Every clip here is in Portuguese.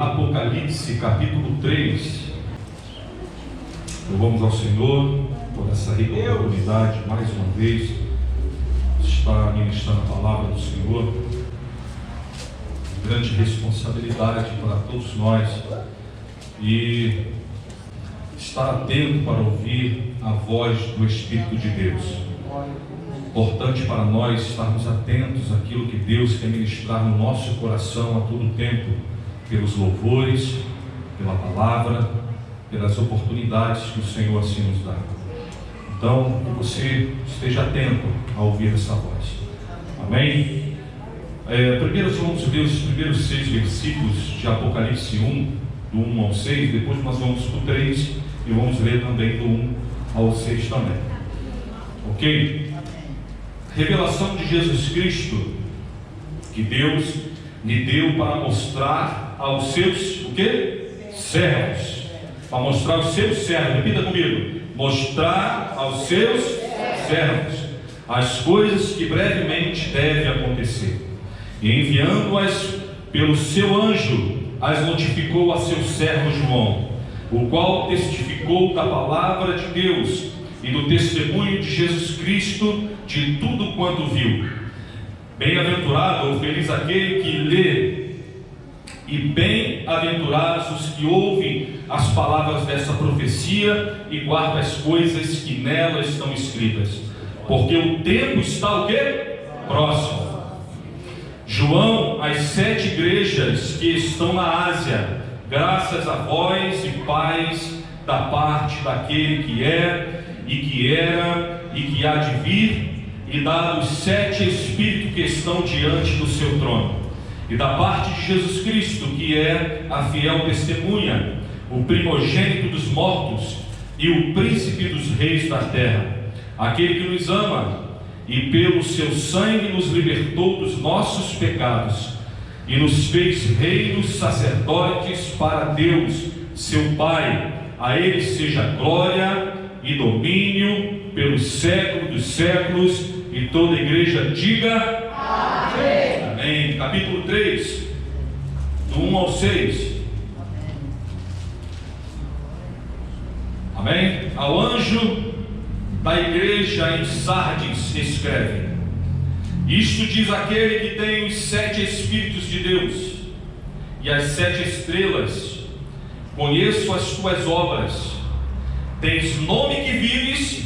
Apocalipse capítulo 3. Louvamos ao Senhor por essa rica oportunidade, mais uma vez, de estar ministrando a palavra do Senhor. Grande responsabilidade para todos nós e estar atento para ouvir a voz do Espírito de Deus. Importante para nós estarmos atentos àquilo que Deus quer ministrar no nosso coração a todo tempo, pelos louvores, pela palavra, pelas oportunidades que o Senhor assim nos dá. Então, que você esteja atento a ouvir essa voz. Amém? Primeiro vamos ler os primeiros 6 versículos de Apocalipse 1, do 1 ao 6, depois nós vamos para o 3 e vamos ler também do 1 ao 6 também. Ok? Revelação de Jesus Cristo, que Deus lhe deu para mostrar aos seus, o quê? Servos. Para mostrar aos seus servos, repita comigo: mostrar aos seus servos as coisas que brevemente devem acontecer. E enviando-as pelo seu anjo, as notificou a seu servo João, o qual testificou da palavra de Deus e do testemunho de Jesus Cristo de tudo quanto viu. Bem-aventurado ou feliz aquele que lê, e bem-aventurados os que ouvem as palavras dessa profecia e guardam as coisas que nela estão escritas, porque o tempo está o quê? Próximo. João, às 7 igrejas que estão na Ásia, graças a vós e paz da parte daquele que é, e que era, e que há de vir, e dá os 7 Espíritos que estão diante do seu trono, e da parte de Jesus Cristo, que é a fiel testemunha, o primogênito dos mortos e o príncipe dos reis da terra, aquele que nos ama e pelo seu sangue nos libertou dos nossos pecados e nos fez reinos sacerdotes para Deus, seu Pai. A ele seja glória e domínio pelos séculos dos séculos, e toda a igreja diga amém. Amém. Capítulo 3, do 1 ao 6. Amém. Ao anjo da igreja em Sardes escreve: isto diz aquele que tem os 7 Espíritos de Deus e as 7 estrelas. Conheço as tuas obras. Tens nome que vives,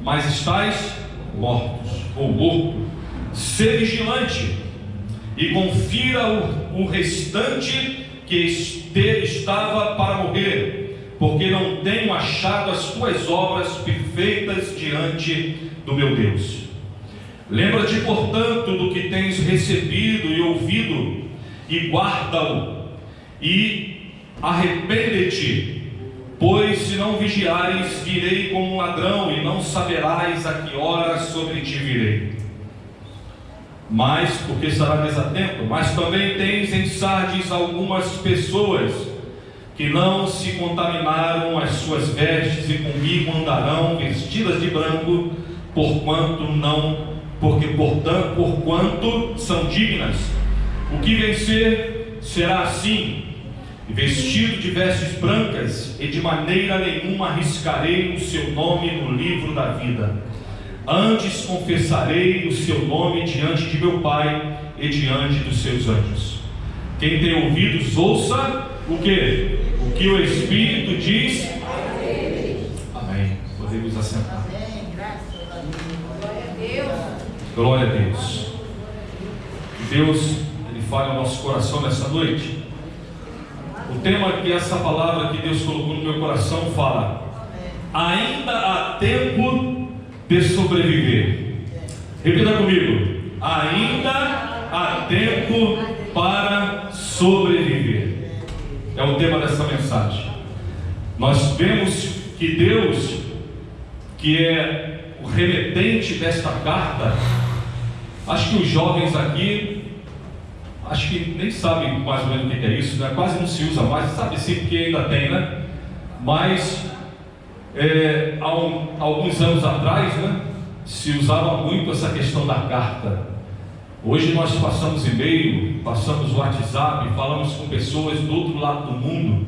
mas estás mortos ou morto. Sê vigilante e confira o restante que estava para morrer, porque não tenho achado as tuas obras perfeitas diante do meu Deus. Lembra-te, portanto, do que tens recebido e ouvido, e guarda-o, e arrepende-te, pois se não vigiares, virei como um ladrão, e não saberás a que hora sobre ti virei. Mas, porque estará desatento, mas também tens em Sardes algumas pessoas que não se contaminaram as suas vestes, e comigo andarão vestidas de branco, porquanto são dignas. O que vencer será assim, vestido de vestes brancas, e de maneira nenhuma arriscarei o seu nome no livro da vida. Antes confessarei o seu nome diante de meu Pai e diante dos seus anjos. Quem tem ouvidos, ouça o que? O que o Espírito diz. Amém. Podemos assentar. Glória a Deus. Que Deus Ele fale ao nosso coração nessa noite. O tema que essa palavra que Deus colocou no meu coração fala: ainda há tempo de sobreviver. Repita comigo: ainda há tempo para sobreviver. É o tema dessa mensagem. Nós vemos que Deus, que é o remetente desta carta, acho que os jovens aqui, acho que nem sabem mais ou menos o que é isso, né? Quase não se usa mais, sabe sim, porque ainda tem, né? Mas há alguns anos atrás, né, se usava muito essa questão da carta. Hoje nós passamos e-mail, passamos WhatsApp, falamos com pessoas do outro lado do mundo,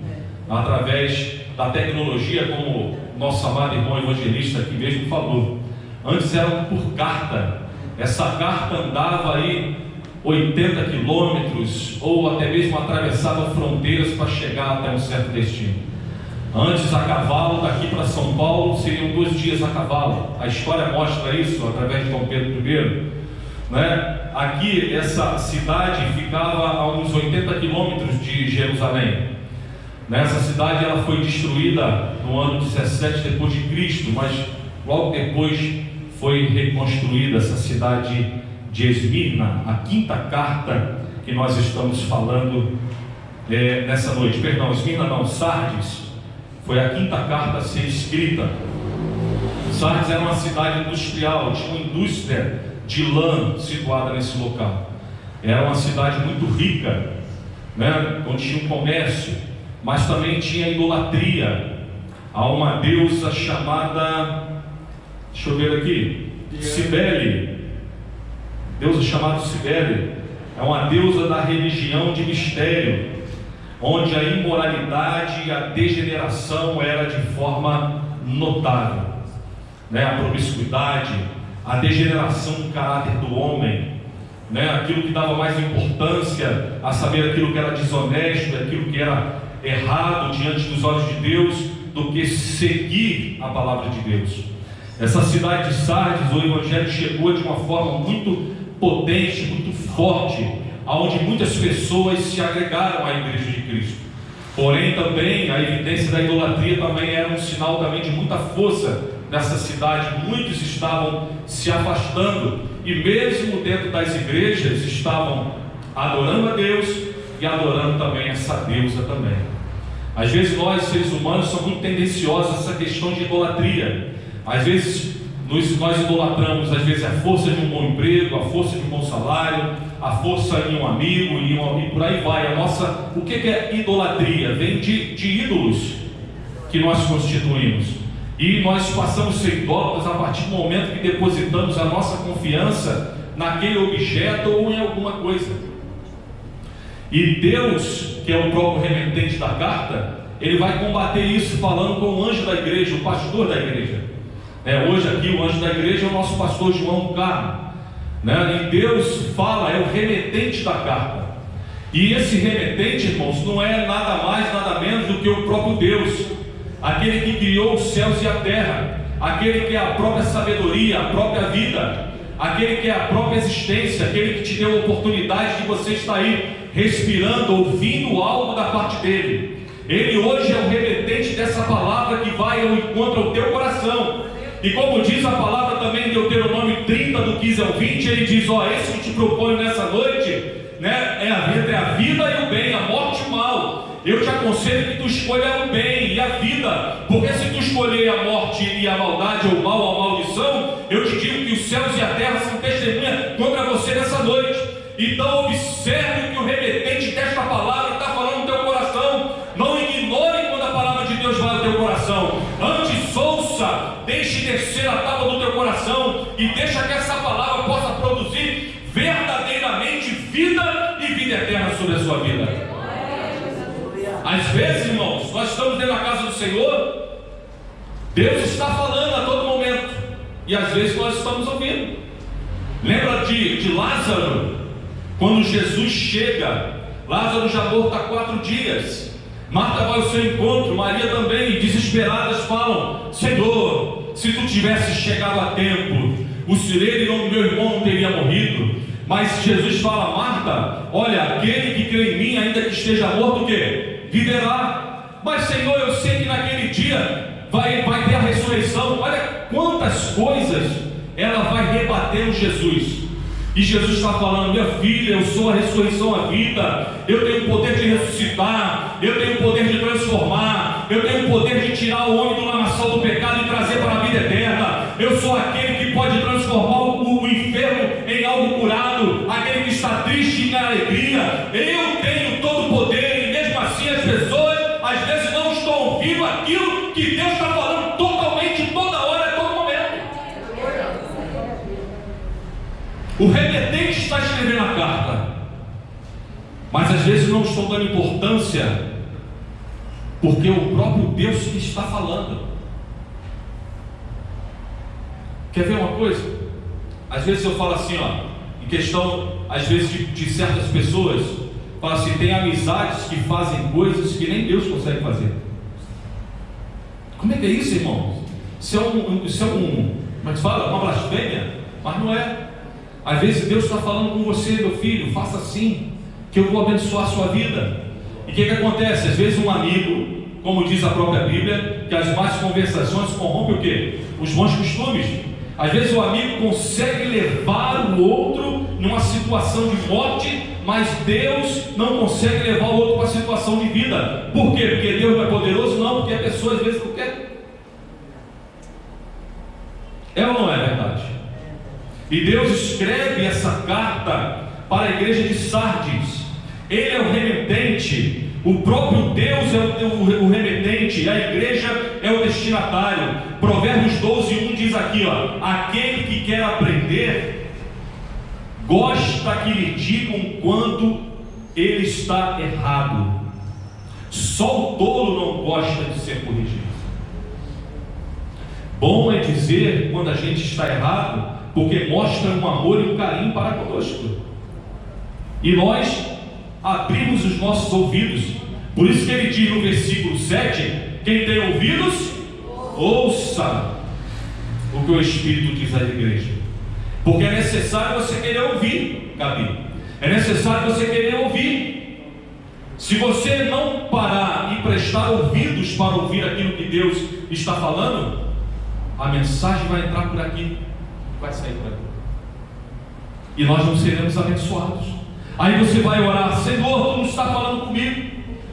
através da tecnologia, como nosso amado irmão evangelista aqui mesmo falou. Antes era por carta. Essa carta andava aí 80 quilômetros, ou até mesmo atravessava fronteiras para chegar até um certo destino. Antes, a cavalo, daqui para São Paulo, seriam 2 dias a cavalo. A história mostra isso através de Dom Pedro I, né? Aqui, essa cidade ficava a uns 80 quilômetros de Jerusalém. Nessa cidade ela foi destruída no ano 17 depois de Cristo, mas logo depois foi reconstruída essa cidade de Esmirna, a 5ª carta que nós estamos falando nessa noite. Perdão, Esmirna não, Sardes, foi a 5ª carta a ser escrita. Sardes era uma cidade industrial, tinha uma indústria de lã situada nesse local. Era uma cidade muito rica, né, onde tinha um comércio, mas também tinha idolatria a uma deusa chamada, deixa eu ver aqui, Cibele. Deusa chamada Cibele. É uma deusa da religião de mistério, onde a imoralidade e a degeneração era de forma notável, né? A promiscuidade, a degeneração do caráter do homem, né? Aquilo que dava mais importância a saber aquilo que era desonesto, aquilo que era errado diante dos olhos de Deus, do que seguir a palavra de Deus. Essa cidade de Sardes, o Evangelho chegou de uma forma muito potente, muito forte, onde muitas pessoas se agregaram à igreja de Cristo. Porém, também a evidência da idolatria também era um sinal também de muita força nessa cidade. Muitos estavam se afastando, e mesmo dentro das igrejas estavam adorando a Deus e adorando também essa deusa também. Às vezes nós, seres humanos, somos muito tendenciosos a essa questão de idolatria. Às vezes nós idolatramos, às vezes, a força de um bom emprego, a força de um bom salário, a força em um amigo, e por aí vai. O que é idolatria? Vem de ídolos que nós constituímos. E nós passamos a ser idólatras a partir do momento que depositamos a nossa confiança naquele objeto ou em alguma coisa. E Deus, que é o próprio remetente da carta, ele vai combater isso falando com o anjo da igreja, o pastor da igreja. Hoje aqui o anjo da igreja é o nosso pastor João Carlos, né? E Deus fala, é o remetente da carta. E esse remetente, irmãos, não é nada mais, nada menos do que o próprio Deus, aquele que criou os céus e a terra, aquele que é a própria sabedoria, a própria vida, aquele que é a própria existência, aquele que te deu a oportunidade de você estar aí respirando, ouvindo algo da parte dele. Ele hoje é o remetente dessa palavra que vai ao encontro ao teu coração. E como diz a palavra também em Deuteronômio 30, do 15 ao 20, ele diz: esse que te proponho nessa noite, né, é a vida e o bem, a morte e o mal. Eu te aconselho que tu escolha o bem e a vida, porque se tu escolher a morte e a maldade, ou o mal ou a maldição, eu te digo que os céus e a terra são testemunha contra você nessa noite. Então observe que o remetente desta palavra está falando no teu coração. Não ignore quando a palavra de Deus vai ao teu coração. Antes ouça, deixe descer a tábua do teu coração e deixa que essa palavra possa produzir verdadeiramente vida e vida eterna sobre a sua vida. Às vezes, irmãos, nós estamos dentro da casa do Senhor, Deus está falando a todo momento, e às vezes nós estamos ouvindo. Lembra de Lázaro? Quando Jesus chega, Lázaro já morto há 4 dias. Marta vai ao seu encontro, Maria também, desesperadas falam: Senhor, se tu tivesses chegado a tempo, o meu irmão não teria morrido. Mas Jesus fala: Marta, olha, aquele que crê em mim, ainda que esteja morto, o quê? Viverá. Mas Senhor, eu sei que naquele dia vai ter a ressurreição. Olha quantas coisas ela vai rebater o Jesus. E Jesus está falando: minha filha, eu sou a ressurreição, a vida. Eu tenho o poder de ressuscitar, eu tenho o poder de transformar, eu tenho o poder de tirar o homem do lamaçal do pecado e trazer para a vida eterna. Eu sou aquele que pode transformar o enfermo em algo curado, aquele que está triste em alegria. Eu tenho todo o poder, e mesmo assim as pessoas às vezes não estão ouvindo aquilo que Deus está falando totalmente, toda hora, a todo momento. O remetente está escrevendo mas às vezes não estão dando importância, porque é o próprio Deus que está falando. Quer ver uma coisa? Às vezes eu falo assim, em questão, às vezes de certas pessoas, falo assim, tem amizades que fazem coisas que nem Deus consegue fazer. Como é que é isso, irmão? Isso é como é que se fala? Uma blasfêmia? Mas não é. Às vezes Deus está falando com você, meu filho, faça assim, que eu vou abençoar a sua vida. E o que acontece? Às vezes um amigo, como diz a própria Bíblia, que as más conversações corrompem o quê? Os bons costumes. Às vezes o amigo consegue levar o outro numa situação de morte, mas Deus não consegue levar o outro para a situação de vida. Por quê? Porque Deus não é poderoso? Não, porque a pessoa às vezes não quer. É ou não é verdade? E Deus escreve essa carta para a igreja de Sardes. Ele é o remetente. O próprio Deus é o remetente, e a igreja é o destinatário. Provérbios 12:1 diz aqui, aquele que quer aprender, gosta que lhe digam quando ele está errado. Só o tolo não gosta de ser corrigido. Bom é dizer quando a gente está errado, porque mostra um amor e um carinho para conosco. E nós abrimos os nossos ouvidos. Por isso que ele diz no versículo 7, quem tem ouvidos, ouça o que o Espírito diz à igreja. Porque é necessário você querer ouvir, Gabi. É necessário você querer ouvir. Se você não parar e prestar ouvidos para ouvir aquilo que Deus está falando, a mensagem vai entrar por aqui, vai sair por aqui, e nós não seremos abençoados. Aí você vai orar: Senhor, tu não está falando comigo,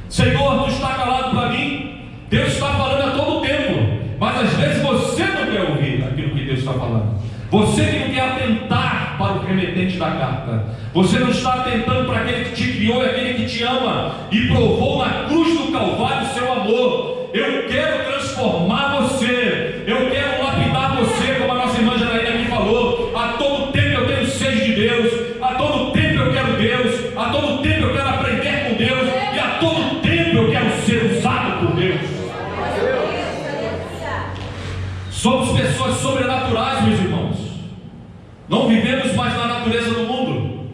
Senhor, tu está calado para mim. Deus está falando a todo tempo, mas às vezes você não quer ouvir aquilo que Deus está falando. Você que não quer atentar para o remetente da carta. Você não está atentando para aquele que te criou e aquele que te ama e provou na cruz do Calvário o seu amor. Eu quero transformar você, eu quero lapidar você, como a nossa irmã Janaína aqui falou. A todo tempo eu tenho sede de Deus, a todo tempo eu quero Deus, a todo tempo eu quero aprender com Deus, e a todo tempo eu quero ser usado por Deus. Somos pessoas sobrenaturais, meus irmãos. Não vivemos mais na natureza do mundo.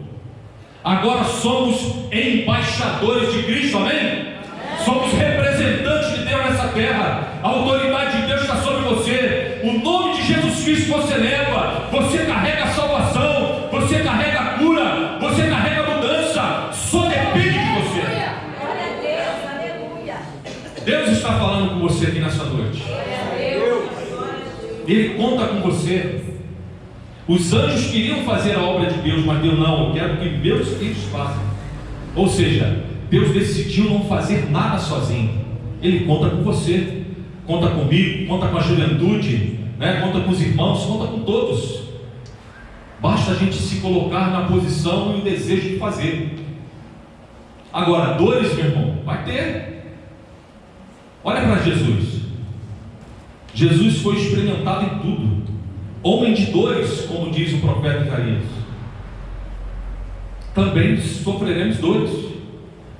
Agora somos embaixadores de Cristo, amém? Somos representantes de Deus nessa terra. A autoridade de Deus está sobre você. O nome de Jesus Cristo você leva. Você carrega a salvação, você carrega a cura, você carrega a mudança. Só depende de você. Glória a Deus, aleluia. Deus está falando com você aqui nessa noite. Ele conta com você. Os anjos queriam fazer a obra de Deus, mas Deus não, eu quero que meus filhos façam. Ou seja, Deus decidiu não fazer nada sozinho. Ele conta com você, conta comigo, conta com a juventude, conta com os irmãos, conta com todos. Basta a gente se colocar na posição e o desejo de fazer. Agora, dores, meu irmão, vai ter. Olha para Jesus. Jesus foi experimentado em tudo, homem de dores, como diz o profeta Isaías. Também sofreremos dores,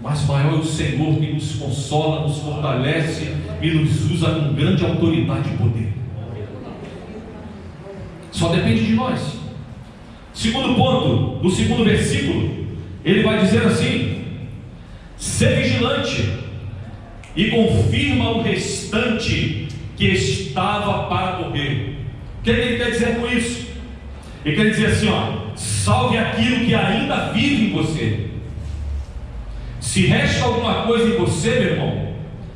mas maior é o Senhor que nos consola, nos fortalece e nos usa com grande autoridade e poder. Só depende de nós. Segundo ponto, no segundo versículo, ele vai dizer assim: ser vigilante e confirma o restante que estava para morrer. O que ele quer dizer com isso? Ele quer dizer assim, salve aquilo que ainda vive em você. Se resta alguma coisa em você, meu irmão,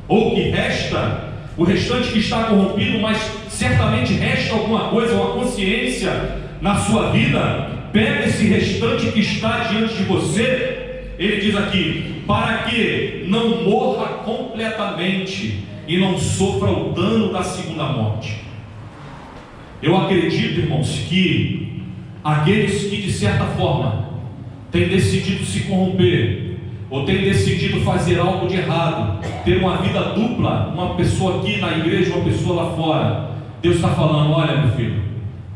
ou que resta, o restante que está corrompido, mas certamente resta alguma coisa, uma consciência na sua vida, pega esse restante que está diante de você. Ele diz aqui: para que não morra completamente e não sofra o dano da segunda morte. Eu acredito, irmãos, que aqueles que de certa forma têm decidido se corromper, ou têm decidido fazer algo de errado, ter uma vida dupla, uma pessoa aqui na igreja, uma pessoa lá fora, Deus está falando: olha, meu filho,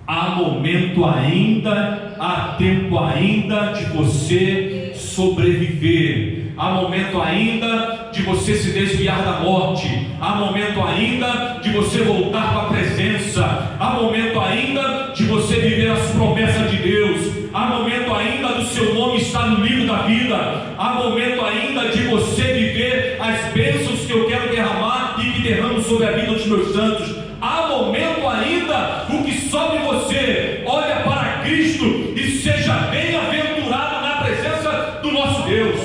há momento ainda, há tempo ainda de você sobreviver. Há momento ainda de você se desviar da morte. Há momento ainda de você voltar para a presença. Há momento ainda de você viver as promessas de Deus. Há momento ainda do seu nome estar no livro da vida. Há momento ainda de você viver as bênçãos que eu quero derramar e que derramo sobre a vida dos meus santos. Há momento ainda, o que sobe você, olha para Cristo e seja bem-aventurado na presença do nosso Deus.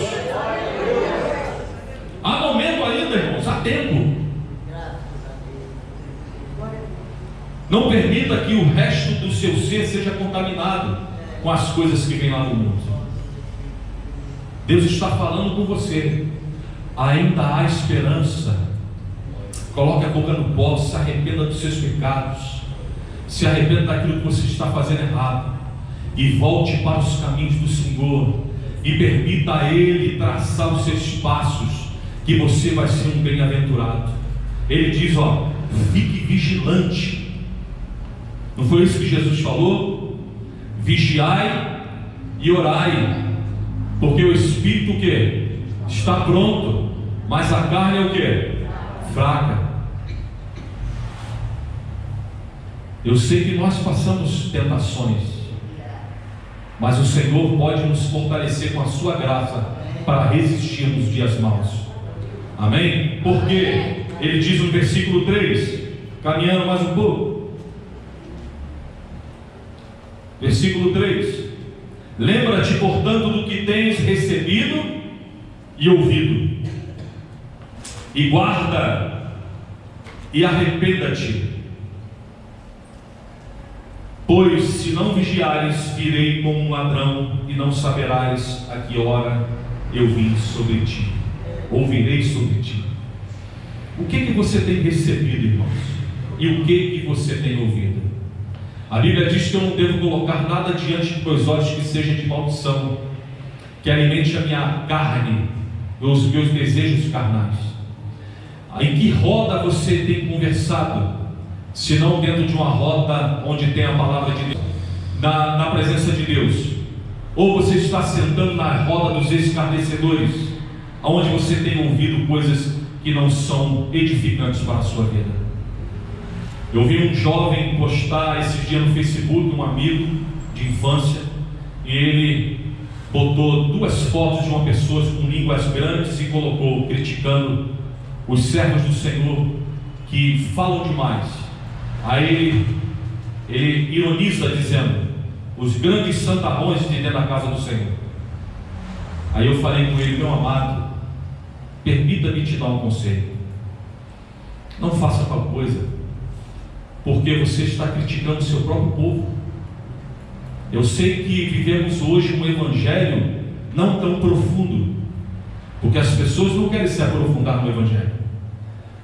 Há momento ainda, irmãos, há tempo. Não permita que o resto do seu ser seja contaminado com as coisas que vêm lá do mundo. Deus está falando com você. Ainda há esperança. Coloque a boca no pó, se arrependa dos seus pecados, se arrependa daquilo que você está fazendo errado e volte para os caminhos do Senhor e permita a Ele traçar os seus passos, que você vai ser um bem-aventurado. Ele diz, fique vigilante. Não foi isso que Jesus falou? Vigiai e orai, porque o Espírito o quê? Está pronto, mas a carne é o quê? Fraca. Eu sei que nós passamos tentações, mas o Senhor pode nos fortalecer com a sua graça para resistir nos dias maus. Amém? Porque ele diz no versículo 3, caminhando mais um pouco, versículo 3: lembra-te, portanto, do que tens recebido e ouvido, e guarda, e arrependa-te, pois se não vigiares, virei como um ladrão, e não saberás a que hora eu vim sobre ti, ou virei sobre ti. O que você tem recebido, irmãos? E o que você tem ouvido? A Bíblia diz que eu não devo colocar nada diante dos meus olhos que seja de maldição, que alimente a minha carne, os meus desejos carnais. Em que roda você tem conversado? Se não dentro de uma roda onde tem a palavra de Deus, na presença de Deus? Ou você está sentando na roda dos escarnecedores, onde você tem ouvido coisas que não são edificantes para a sua vida? Eu vi um jovem postar esse dia no Facebook, um amigo de infância, e ele botou 2 fotos de uma pessoa com línguas grandes e colocou, criticando os servos do Senhor que falam demais. Aí ele ironiza dizendo, os grandes santarrões de dentro da casa do Senhor. Aí eu falei com ele, meu amado, permita-me te dar um conselho. Não faça tal coisa, porque você está criticando o seu próprio povo. Eu sei que vivemos hoje um evangelho não tão profundo, porque as pessoas não querem se aprofundar no evangelho.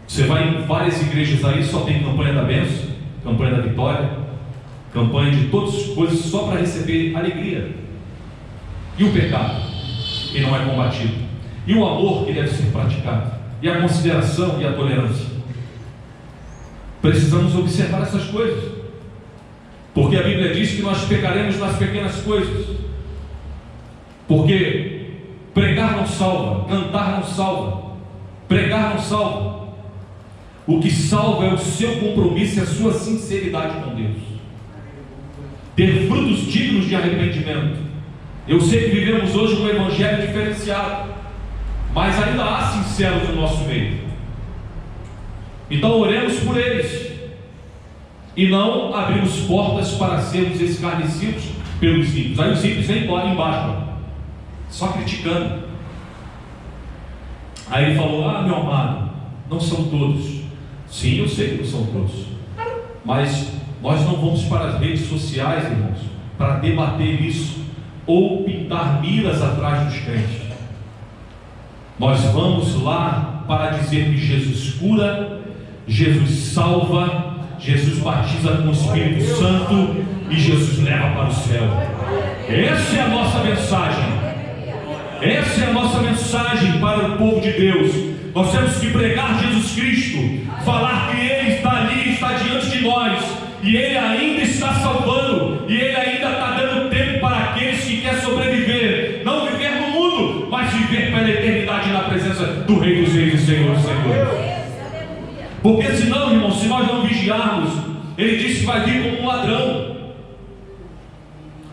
Você vai em várias igrejas aí, só tem campanha da bênção, campanha da vitória, campanha de todas as coisas só para receber alegria. E o pecado que não é combatido, e o amor que deve ser praticado, e a consideração e a tolerância. Precisamos observar essas coisas, porque a Bíblia diz que nós pecaremos nas pequenas coisas. Porque pregar não salva, cantar não salva, pregar não salva. O que salva é o seu compromisso e a sua sinceridade com Deus. Ter frutos dignos de arrependimento. Eu sei que vivemos hoje um evangelho diferenciado, mas ainda há sinceros no nosso meio. Então oremos por eles e não abrimos portas para sermos escarnecidos pelos ímpios. Aí os ímpios nem podem embaixo, só criticando. Aí ele falou, meu amado, não são todos. Sim, eu sei que não são todos, mas nós não vamos para as redes sociais, irmãos, para debater isso ou pintar miras atrás dos crentes. Nós vamos lá para dizer que Jesus cura, Jesus salva, Jesus batiza com o Espírito Santo e Jesus leva para o céu. Essa é a nossa mensagem. Essa é a nossa mensagem para o povo de Deus. Nós temos que pregar Jesus Cristo, falar que Ele está ali, está diante de nós, e Ele ainda está salvando, e Ele ainda está dando tempo para aqueles que querem sobreviver, não viver no mundo, Senhor dos Senhores. Porque senão, irmão, se nós não vigiarmos, ele disse que vai vir como um ladrão.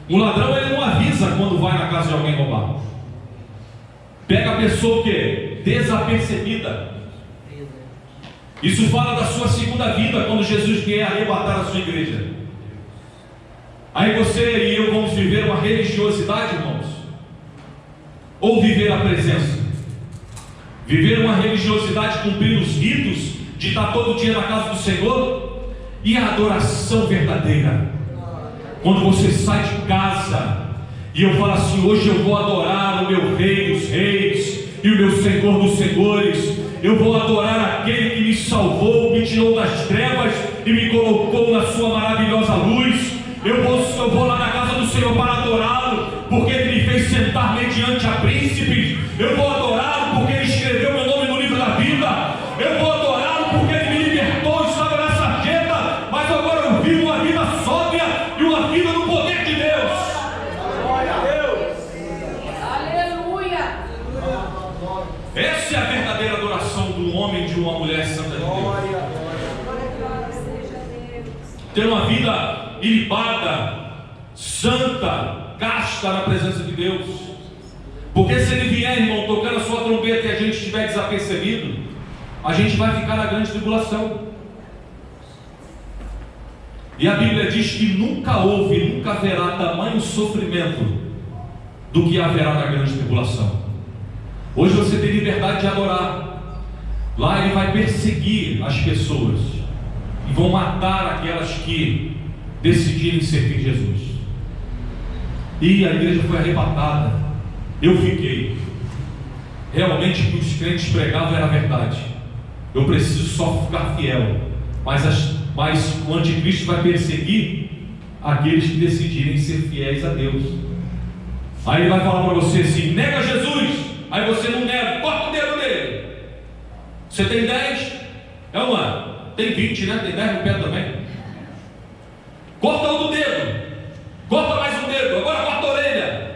Um ladrão, ele não avisa quando vai na casa de alguém roubar. Pega a pessoa o quê? Desapercebida. Isso fala da sua segunda vida, quando Jesus vier arrebatar a sua igreja. Aí você e eu vamos viver uma religiosidade, irmãos? Ou viver a presença? Viver uma religiosidade, cumprir os ritos de estar todo dia na casa do Senhor? E a adoração verdadeira? Quando você sai de casa e eu falo assim: hoje eu vou adorar o meu Rei dos Reis e o meu Senhor dos Senhores. Eu vou adorar aquele que me salvou, me tirou das trevas e me colocou na sua maravilhosa luz. Eu vou lá na casa do Senhor para adorá-lo, porque Ele me fez sentar mediante a príncipes. Eu vou adorá-lo porque Ele escreveu meu nome no livro da vida. Eu vou adorá-lo porque Ele me libertou, estava na sarjeta, mas agora eu vivo uma vida sóbria e uma vida no poder de Deus. Glória a Deus. Aleluia. Essa é a verdadeira adoração do homem e de uma mulher santa de Deus. Ter uma vida ilibada, santa, casta na presença de Deus. Porque se Ele vier, irmão, tocando a sua trombeta e a gente estiver desapercebido, a gente vai ficar na grande tribulação. E a Bíblia diz que nunca houve, nunca haverá tamanho sofrimento do que haverá na grande tribulação. Hoje você tem liberdade de adorar. Lá Ele vai perseguir as pessoas e vão matar aquelas que decidirem servir Jesus. E a igreja foi arrebatada. Eu fiquei. Realmente o que os crentes pregavam era verdade. Eu preciso só ficar fiel. Mas o anticristo vai perseguir aqueles que decidirem ser fiéis a Deus. Aí ele vai falar para você assim: nega Jesus. Aí você não nega, corta o dedo dele. Você tem 10? É uma. Tem 20, né? Tem 10 no pé também. Corta o do dedo. Corta mais um dedo. Agora corta a orelha.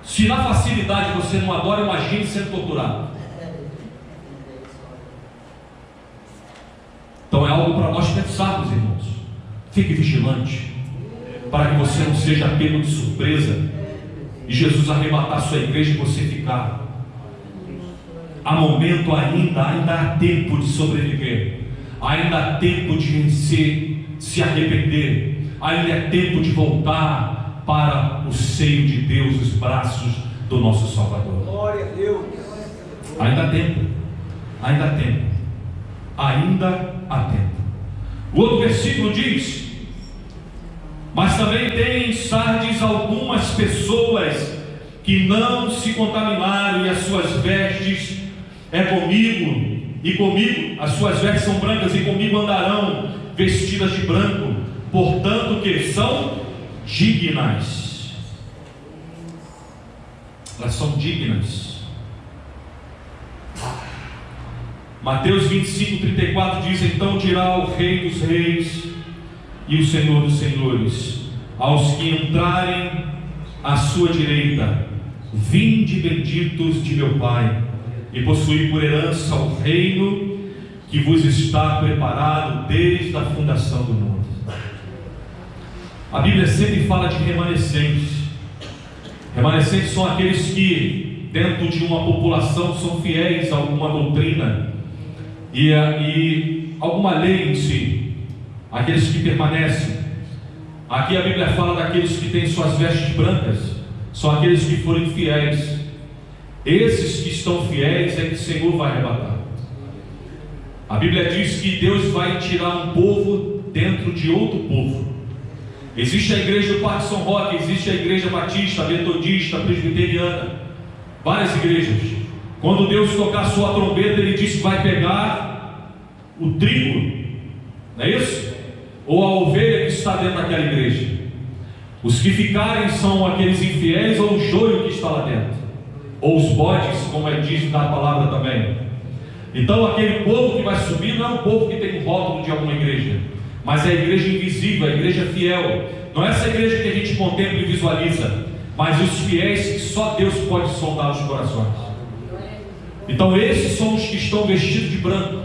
Se na facilidade você não adora, imagine sendo torturado. Então é algo para nós pensarmos, irmãos. Fique vigilante, para que você não seja pego de surpresa e Jesus arrebatar a sua igreja e você ficar. Há momento ainda há tempo de sobreviver, ainda há tempo de vencer, se arrepender, ainda é tempo de voltar para o seio de Deus, os braços do nosso Salvador. Glória a Deus. Ainda há tempo, ainda há tempo, ainda há tempo. O outro versículo diz: mas também tem Sardes algumas pessoas que não se contaminaram, e as suas vestes as suas vestes são brancas, e comigo andarão vestidas de branco, portanto que são dignas. Elas são dignas. Mateus 25:34 diz: então dirá o Rei dos Reis e o Senhor dos Senhores aos que entrarem à sua direita: vinde benditos de meu Pai, e possuí por herança o reino que vos está preparado desde a fundação do mundo. A Bíblia sempre fala de remanescentes. Remanescentes são aqueles que, dentro de uma população, são fiéis a alguma doutrina e alguma lei em si. Aqueles que permanecem. Aqui a Bíblia fala daqueles que têm suas vestes brancas, são aqueles que forem fiéis. Esses que estão fiéis é que o Senhor vai arrebatar. A Bíblia diz que Deus vai tirar um povo dentro de outro povo. Existe a igreja do Parque São Roque, existe a igreja batista, metodista, presbiteriana, várias igrejas. Quando Deus tocar a sua trombeta, Ele diz que vai pegar o trigo, não é isso? Ou a ovelha que está dentro daquela igreja. Os que ficarem são aqueles infiéis, ou o joio que está lá dentro, ou os bodes, como diz na palavra também. Então aquele povo que vai subir não é um povo que tem um rótulo de alguma igreja, mas é a igreja invisível, a igreja fiel. Não é essa igreja que a gente contempla e visualiza, mas os fiéis que só Deus pode sondar os corações. Então esses são os que estão vestidos de branco,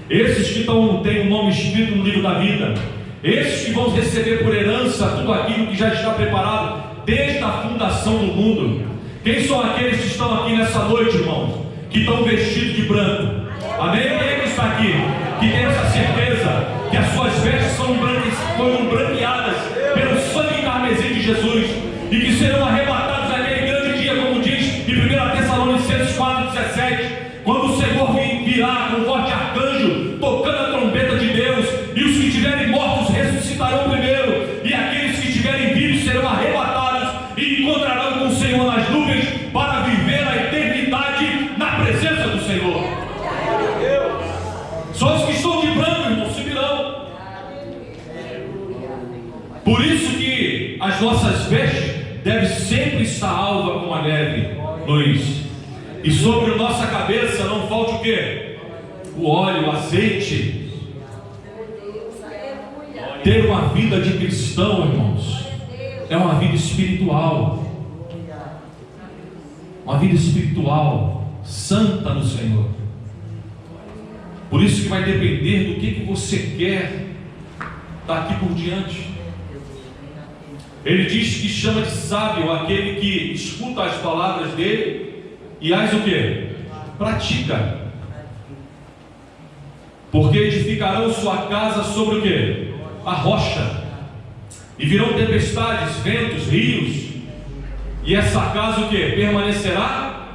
esses que têm o nome escrito no livro da vida, esses que vão receber por herança tudo aquilo que já está preparado desde a fundação do mundo. Quem são aqueles que estão aqui nessa noite, irmãos, que estão vestidos de branco? Amém? Quem é que está aqui, que tem essa certeza que as suas vestes foram branqueadas pelo sangue carmesim de Jesus, e que serão arrebatados naquele grande dia, como diz em 1 Tessalonicenses 4,17, quando o Senhor virá com um forte arcanjo, tocando a trombeta de Deus, e os que estiverem mortos ressuscitarão primeiro, e aqueles que estiverem vivos serão arrebatados e encontrarão com o Senhor nas nuvens para viver a eternidade na presença do Senhor. Só os que estão de branco, irmãos, subirão. Por isso que as nossas vestes devem sempre estar alva como a neve, Luiz. E sobre a nossa cabeça não falte o quê? O óleo, o azeite. Ter uma vida de cristão, irmãos, é uma vida espiritual. Uma vida espiritual, santa no Senhor. Por isso que vai depender do que você quer daqui por diante. Ele diz que chama de sábio aquele que escuta as palavras dele e as o que? Pratica. Porque edificarão sua casa sobre o que? A rocha. E virão tempestades, ventos, rios. E essa casa o que? Permanecerá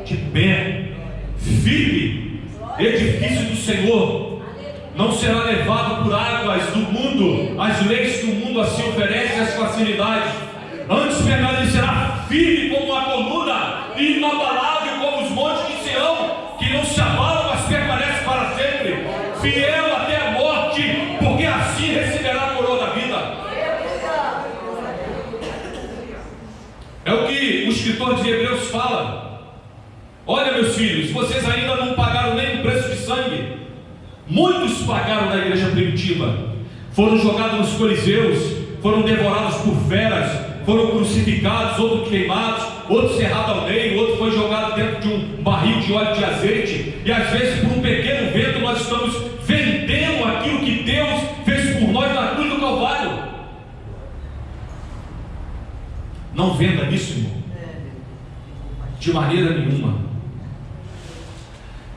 de pé, firme, edifício do Senhor. Não será levado por águas do mundo, as leis que o mundo assim oferece, as facilidades. Antes permanecerá firme como uma coluna, e inabalável como os montes de Sião, que não se abalam, mas permanece para sempre, fiel até a morte, porque assim receberá a coroa da vida. É o que o escritor de Hebreus fala. Olha, meus filhos, vocês ainda não pagaram nem o preço de sangue. Muitos pagaram na igreja primitiva, foram jogados nos coliseus, foram devorados por feras, foram crucificados, outros queimados, outro cerrado ao meio, outro foi jogado dentro de um barril de óleo de azeite. E às vezes, por um pequeno vento, nós estamos vendendo aquilo que Deus fez por nós na cruz do Calvário. Não venda isso, irmão, de maneira nenhuma.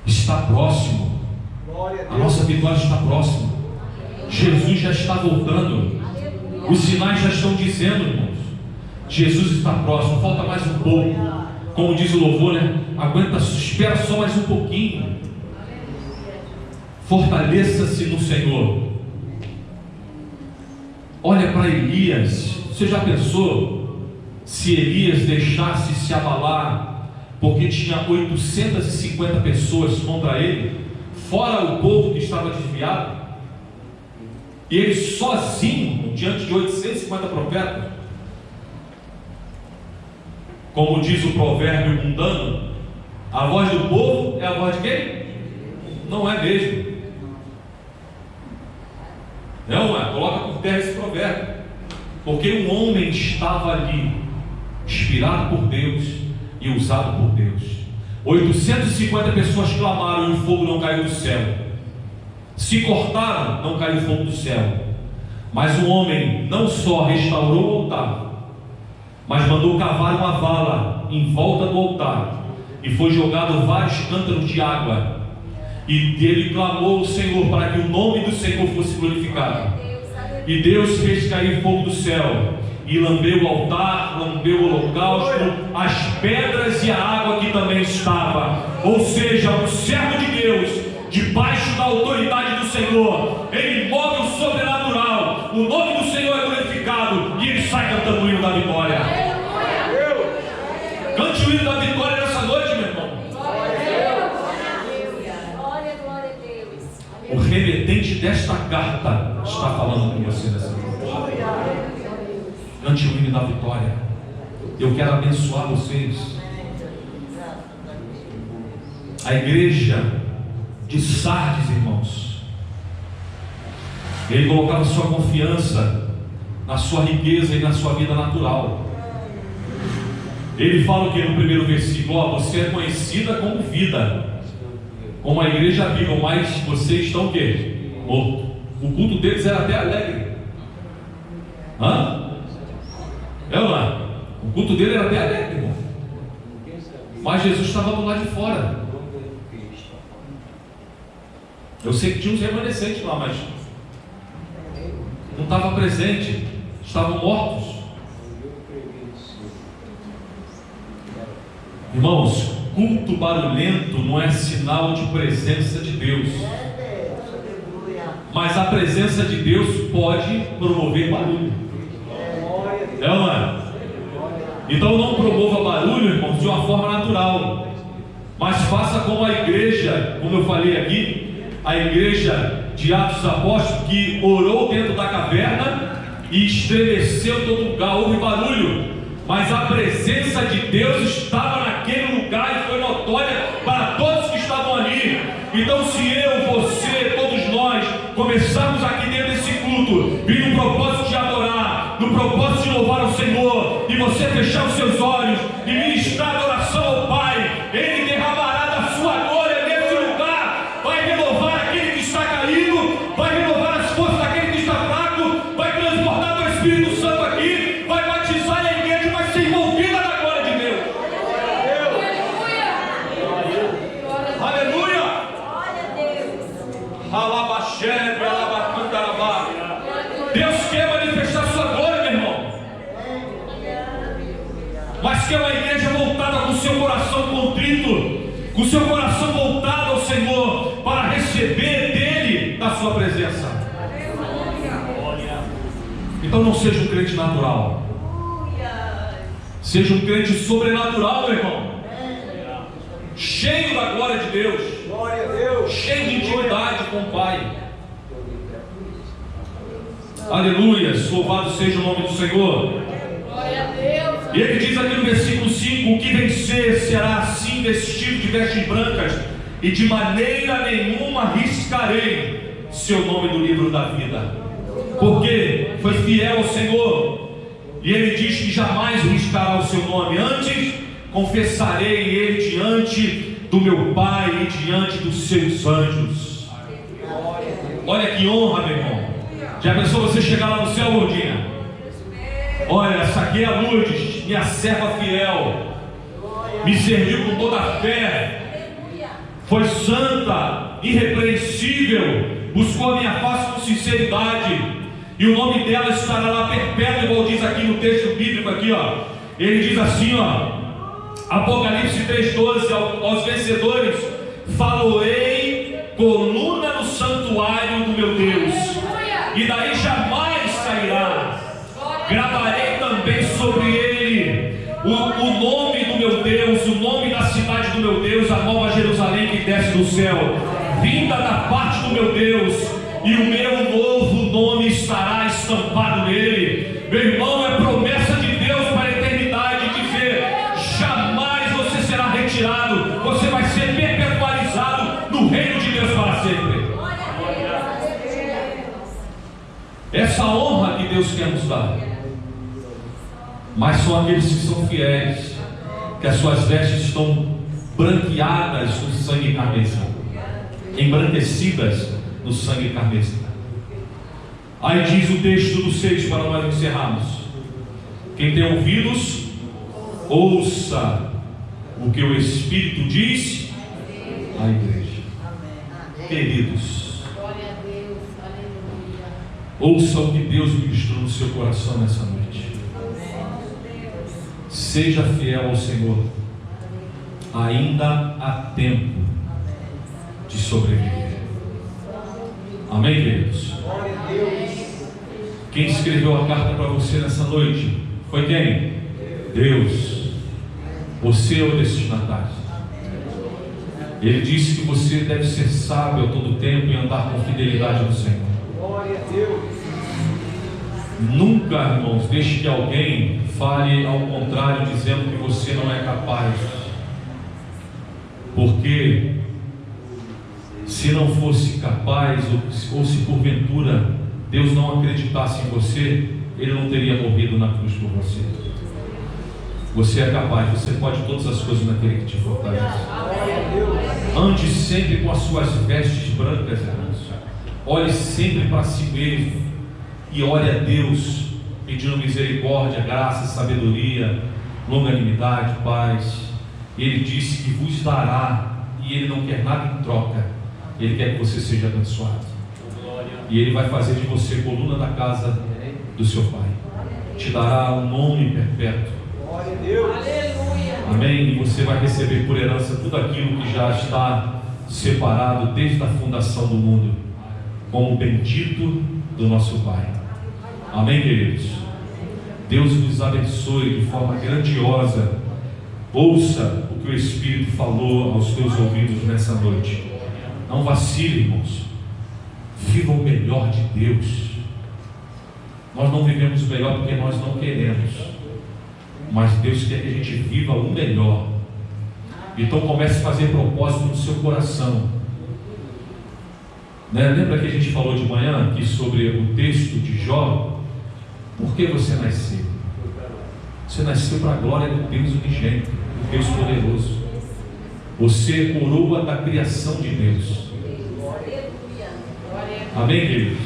Está próximo. A nossa vitória está próxima. Jesus já está voltando. Os sinais já estão dizendo, irmãos, Jesus está próximo. Falta mais um pouco. Como diz o louvor, né? Aguenta, espera só mais um pouquinho. Fortaleça-se no Senhor. Olha para Elias. Você já pensou se Elias deixasse se abalar porque tinha 850 pessoas contra ele, fora o povo que estava desviado, e ele sozinho diante de 850 profetas? Como diz o provérbio mundano, a voz do povo é a voz de quem? Não é mesmo. Não é? Coloca por terra esse provérbio, porque um homem estava ali, inspirado por Deus e usado por Deus. 850 pessoas clamaram e o fogo não caiu do céu. Se cortaram, não caiu fogo do céu. Mas o homem não só restaurou o altar, mas mandou cavar uma vala em volta do altar, e foi jogado vários cântaros de água, e dele clamou o Senhor para que o nome do Senhor fosse glorificado. E Deus fez cair fogo do céu, e lambeu o altar, lambeu o holocausto, as pedras e a água que também estava. Ou seja, o servo de Deus, debaixo da autoridade do Senhor, ele move o sobrenatural, o nome do Senhor é glorificado, e ele sai cantando o hino da vitória. Cante o hino da vitória nessa noite, meu irmão. O remetente desta carta está falando com você nessa noite. Cante o hino da vitória. Eu quero abençoar vocês. A igreja de Sardes, irmãos, ele colocava sua confiança na sua riqueza e na sua vida natural. Ele fala o que no primeiro versículo? Ó, você é conhecida como vida, como a igreja viva, mas vocês estão o quê? Morto. O culto deles era até alegre. Hã? É ou não? O culto dele era até alegre, irmão. Mas Jesus estava do lado de fora. Eu sei que tinha uns remanescentes lá, mas não estava presente. Estavam mortos. Irmãos, culto barulhento não é sinal de presença de Deus. Mas a presença de Deus pode promover barulho. É ou não é? Então não promova barulho, irmãos, de uma forma natural. Mas faça como a igreja, como eu falei aqui, a igreja de Atos dos Apóstolos, que orou dentro da caverna e estremeceu todo lugar, houve barulho. Mas a presença de Deus estava naquele lugar e foi notória para todos que estavam ali. Então se eu, você, todos nós começarmos aqui dentro desse culto, vir no propósito de adorar, no propósito de louvar o Senhor, e você fechar os seus olhos e ministrar adoração ao Pai, Ele derramará da sua glória nesse lugar, vai renovar aquele que está caído, vai renovar as forças daquele que está fraco, vai transbordar do Espírito Santo aqui, vai batizar a igreja, vai ser envolvida na glória de Deus. Aleluia! Alabaxebe, alabacantarabá. Deus quer manifestar sua glória, meu irmão, mas quer uma igreja voltada com o seu coração contrito, com o seu coração voltado ao Senhor, para receber dele da sua presença. Então não seja um crente natural, seja um crente sobrenatural, meu irmão, cheio da glória de Deus, cheio de intimidade com o Pai. Aleluia, louvado seja o nome do Senhor. Glória a Deus. E ele diz aqui no versículo 5: o que vencer será assim vestido de vestes brancas, e de maneira nenhuma riscarei seu nome do livro da vida, porque foi fiel ao Senhor. E ele diz que jamais riscará o seu nome, antes confessarei ele diante do meu Pai e diante dos seus anjos. Olha que honra, meu irmão. Já pensou você chegar lá no céu, Lourdinha? Olha, essa aqui é a Lourdes, minha serva fiel, me serviu com toda a fé, foi santa, irrepreensível, buscou a minha face com sinceridade, e o nome dela estará lá perpétuo, igual diz aqui no texto bíblico aqui, ó. Ele diz assim, ó, Apocalipse 3,12: aos vencedores faloei coluna no santuário do meu Deus, e daí jamais sairá. Gravarei também sobre ele o nome do meu Deus, o nome da cidade do meu Deus, a nova Jerusalém que desce do céu, vinda da parte do meu Deus, e o meu novo nome estará estampado nele. Meu irmão, é promessa de Deus para a eternidade, dizer: jamais você será retirado, você vai ser perpetualizado no reino de Deus para sempre. Essa honra que Deus quer nos dar. Mas são aqueles que são fiéis, que as suas vestes estão branqueadas no sangue carmesim, embranquecidas no sangue carmesim. Aí diz o texto do 6, para nós encerrarmos: quem tem ouvidos, ouça o que o Espírito diz à igreja. Queridos, ouça o que Deus ministrou no seu coração nessa noite. Seja fiel ao Senhor, ainda há tempo de sobreviver. Amém, queridos? Quem escreveu a carta para você nessa noite foi quem? Deus. Você é o destinatário. Ele disse que você deve ser sábio a todo tempo e andar com fidelidade no Senhor. Nunca, irmãos, deixe que alguém fale ao contrário, dizendo que você não é capaz, porque se não fosse capaz, ou se porventura Deus não acreditasse em você, Ele não teria morrido na cruz por você. Você é capaz, você pode todas as coisas naquele que te fortalece. Ande sempre com as suas vestes brancas, irmãos. Olhe sempre para si mesmo e ore a Deus, pedindo misericórdia, graça, sabedoria, longanimidade, paz. Ele disse que vos dará, e Ele não quer nada em troca. Ele quer que você seja abençoado. E Ele vai fazer de você coluna da casa do seu Pai. Te dará um nome perpétuo. Aleluia. Amém? E você vai receber por herança tudo aquilo que já está separado desde a fundação do mundo, como bendito do nosso Pai. Amém, queridos? Deus vos abençoe de forma grandiosa. Ouça o que o Espírito falou aos teus ouvidos nessa noite. Não vacile, irmãos. Viva o melhor de Deus. Nós não vivemos o melhor porque nós não queremos, mas Deus quer que a gente viva o melhor. Então comece a fazer propósito no seu coração, né? Lembra que a gente falou de manhã aqui sobre o texto de Jó? Por que você nasceu? Você nasceu para a glória do Deus unigênito, do Deus poderoso. Você é coroa da criação de Deus. Amém, queridos?